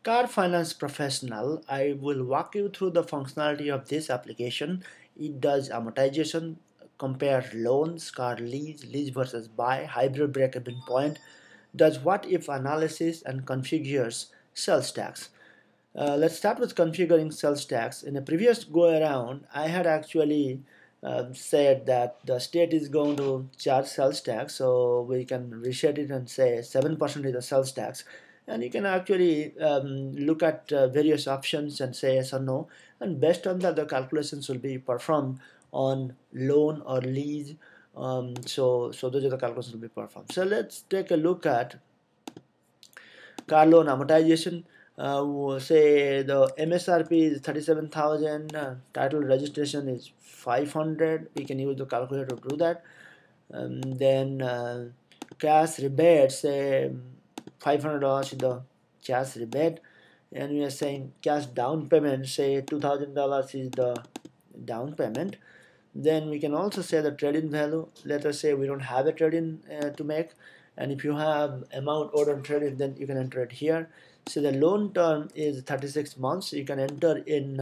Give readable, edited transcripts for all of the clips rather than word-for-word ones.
Car Finance Professional, I will walk you through the functionality of this application. It does amortization, compare loans, car lease, lease versus buy, hybrid break-even point, does what if analysis, and configures sales tax. Let's start with configuring sales tax. In the previous go around, I had actually said that the state is going to charge sales tax, so we can reset it and say 7% is the sales tax. And you can actually look at various options and say yes or no. And based on that, the calculations will be performed on loan or lease. So those are the calculations will be performed. So let's take a look at car loan amortization. Say the MSRP is 37,000, title registration is 500. We can use the calculator to do that. Then cash rebate, say $500 is the cash rebate, and we are saying cash down payment, say $2,000 is the down payment. Then we can also say the trade-in value. Let us say we don't have a trade-in to make, and if you have amount owed on trade-in, then you can enter it here. So the loan term is 36 months. You can enter in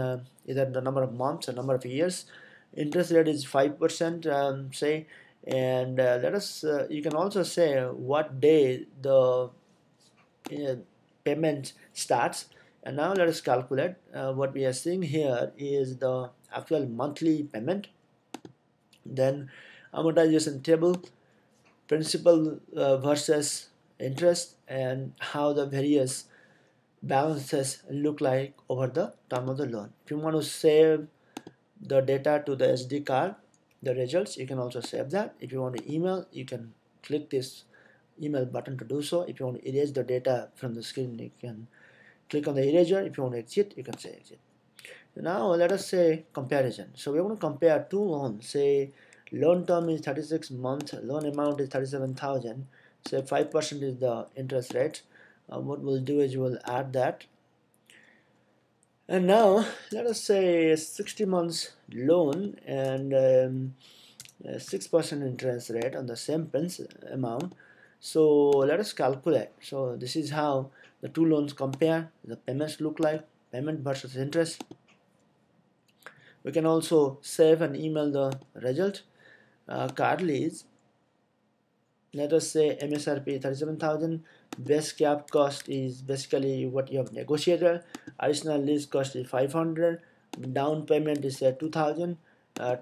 either the number of months or number of years. Interest rate is 5%, say, and let us. You can also say what day the payment starts. And now let us calculate. What we are seeing here is the actual monthly payment. Then amortization table, principal versus interest, and how the various balances look like over the term of the loan. If you want to save the data to the SD card, the results, you can also save that. If you want to email, you can click this email button to do so. If you want to erase the data from the screen, you can click on the eraser. If you want to exit, you can say exit. Now let us say comparison. So we want to compare two loans. Say loan term is 36 months, loan amount is 37,000. Say 5% is the interest rate. What we'll do is we'll add that. And now let us say 60 months loan and 6% interest rate on the same amount. So let us calculate. So this is how the two loans compare. The payments look like, payment versus interest. We can also save and email the result. Car lease, let us say MSRP 37,000, best cap cost is basically what you have negotiated, additional lease cost is 500, down payment is 2,000,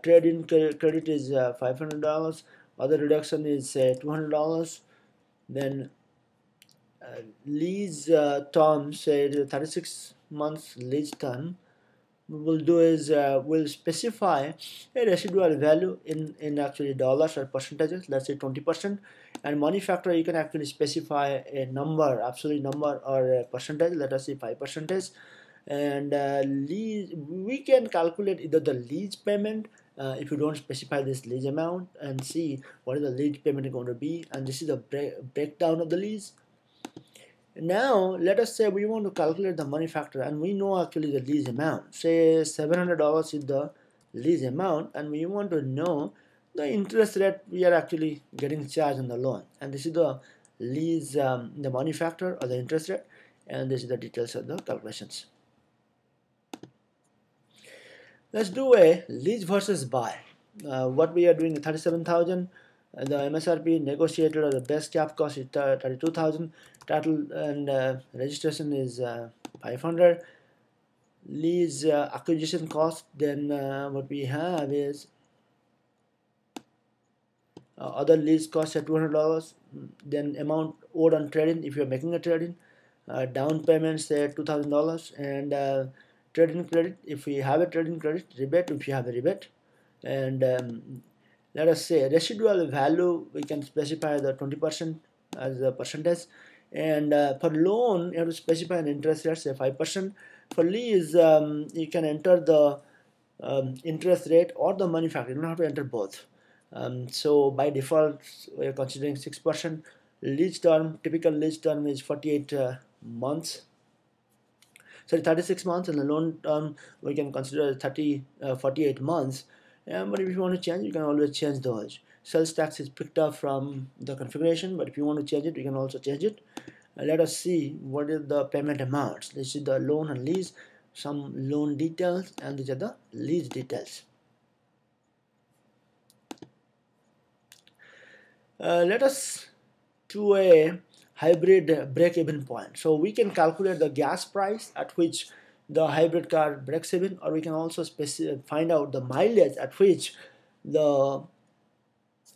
trade-in credit is $500, other reduction is $200. Then lease term, say 36 months lease term, we will do is we'll specify a residual value in actually dollars or percentages. Let's say 20%, and money factor you can actually specify a number, absolute number, or a percentage. Let us say 5%. And lease, we can calculate either the lease payment if you don't specify this lease amount, and see what is the lease payment going to be. And this is the breakdown of the lease. Now let us say we want to calculate the money factor, and we know actually the lease amount. Say $700 is the lease amount, and we want to know the interest rate we are actually getting charged on the loan. And this is the lease, the money factor or the interest rate, and this is the details of the calculations. Let's do a lease versus buy. What we are doing is 37,000. The MSRP negotiated or the best cap cost is 32,000. Title and registration is 500. Lease acquisition cost. Then what we have is other lease costs at $200. Then amount owed on trade-in if you are making a trade-in. Down payments say $2,000, and trade-in credit if we have a trade-in credit, rebate if you have a rebate, and let us say residual value we can specify the 20% as a percentage, and for loan you have to specify an interest rate, say 5%. For lease you can enter the interest rate or the money factor. You don't have to enter both. So by default we are considering 6%. Lease term, typical lease term is 48 months. Sorry, 36 months, and the loan term we can consider 48 months. But if you want to change, you can always change those. Sales tax is picked up from the configuration, but if you want to change it, you can also change it. Let us see what is the payment amounts. This is the loan and lease, some loan details, and these are the lease details. Let us to a hybrid break-even point. So we can calculate the gas price at which the hybrid car breaks even, or we can also find out the mileage at which the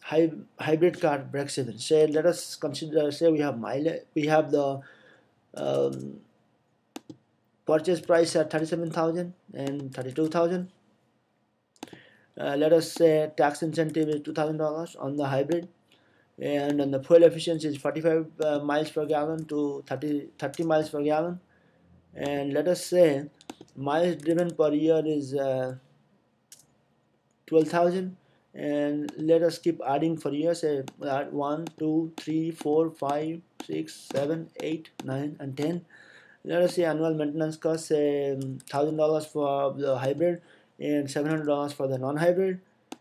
hybrid car breaks even. Say, let us consider, say we have mileage, we have the um, purchase price at 37,000 and 32,000. Let us say tax incentive is $2,000 on the hybrid, and then the fuel efficiency is 45 miles per gallon to 30 miles per gallon. And let us say miles driven per year is 12,000, and let us keep adding for years. Say 1 2 3 4 5 6 7 8 9 and 10. Let us say annual maintenance cost, say $1,000 for the hybrid and $700 for the non-hybrid,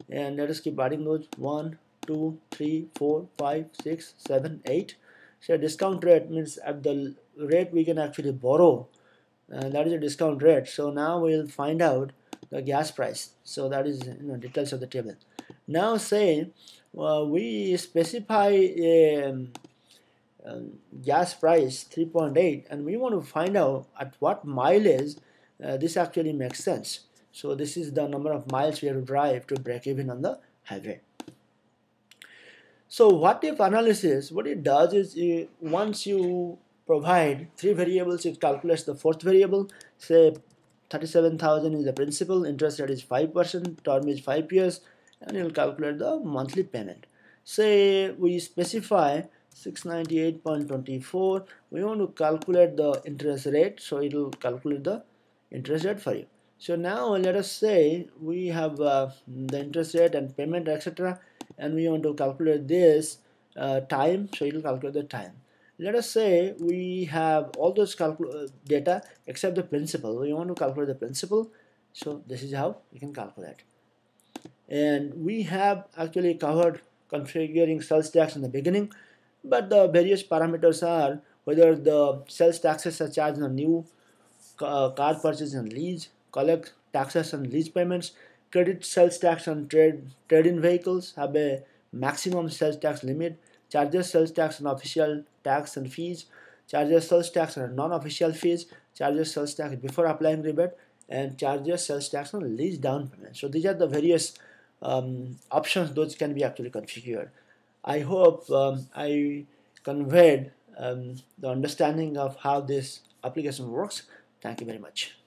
and let us keep adding those 1 2 3 4 5 6 7 8. So discount rate means at the rate we can actually borrow, and that is a discount rate. So now we'll find out the gas price. So that is details of the table. Now say we specify a gas price 3.8, and we want to find out at what mileage this actually makes sense. So this is the number of miles we have to drive to break even on the highway. So what if analysis, what it does is once you provide three variables, it calculates the fourth variable. Say 37,000 is the principal, interest rate is 5%, term is 5 years, and it will calculate the monthly payment. Say we specify 698.24, we want to calculate the interest rate, so it will calculate the interest rate for you. So now let us say we have the interest rate and payment, etc., and we want to calculate this time, so it will calculate the time. Let us say we have all those data except the principal. We want to calculate the principal, so this is how we can calculate. And we have actually covered configuring sales tax in the beginning, but the various parameters are whether the sales taxes are charged on new car purchase and lease, collect taxes on lease payments, credit sales tax on trade-in vehicles, have a maximum sales tax limit, charges sales tax on official tax and fees, charges sales tax on non-official fees, charges sales tax before applying rebate, and charges sales tax on lease down payment. So these are the various options those can be actually configured. I hope I conveyed the understanding of how this application works. Thank you very much.